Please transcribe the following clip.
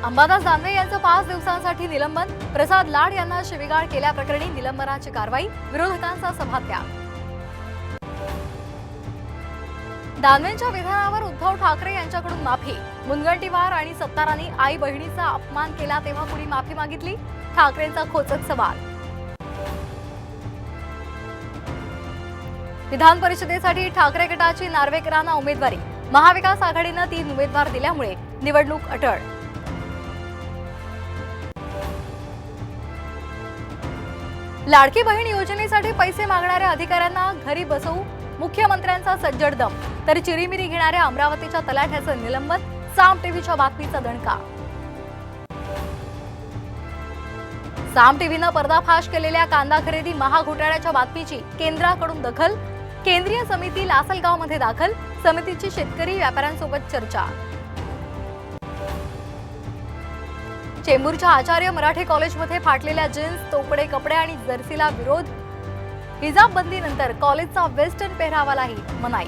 अंबादास दानवे यांचं 5 दिवसांसाठी निलंबन. प्रसाद लाड यांना शिवीगाळ केल्याप्रकरणी निलंबनाची कारवाई. विरोधकांचा सभात्याग. दानवेंच्या विधानावर उद्धव ठाकरे यांच्याकडून माफी. मुनगंटीवार आणि सत्तारांनी आई बहिणीचा अपमान केला तेव्हा कुणी माफी मागितली? ठाकरेंचा खोचक सवाल. विधान परिषदेसाठी ठाकरे गटाची नार्वेकरांना उमेदवारी. महाविकास आघाडीनं 3 उमेदवार दिल्यामुळे निवडणूक अटळ. लाडकी बहीण योजनेसाठी पैसे मागणाऱ्या अधिकाऱ्यांना घरी बसवू. मुख्यमंत्र्यांचा सज्जड दम. तर चिरीमिरी घेणाऱ्या अमरावतीच्या तलाठ्याचं निलंबन. साम टीव्हीच्या बातमीचा दणका. साम टीव्हीनं पर्दाफाश केलेल्या कांदा खरेदी महाघोटाळ्याच्या बातमीची केंद्राकडून दखल. केंद्रीय समिती लासलगावमध्ये दाखल. समितीची शेतकरी व्यापाऱ्यांसोबत चर्चा. चेंबूरच्या आचार्य मराठे कॉलेजमध्ये फाटलेल्या जीन्स, तोकडे कपडे आणि जर्सीला विरोध. हिजाब बंदीनंतर कॉलेजचा वेस्टर्न पेहरावालाही मनाई.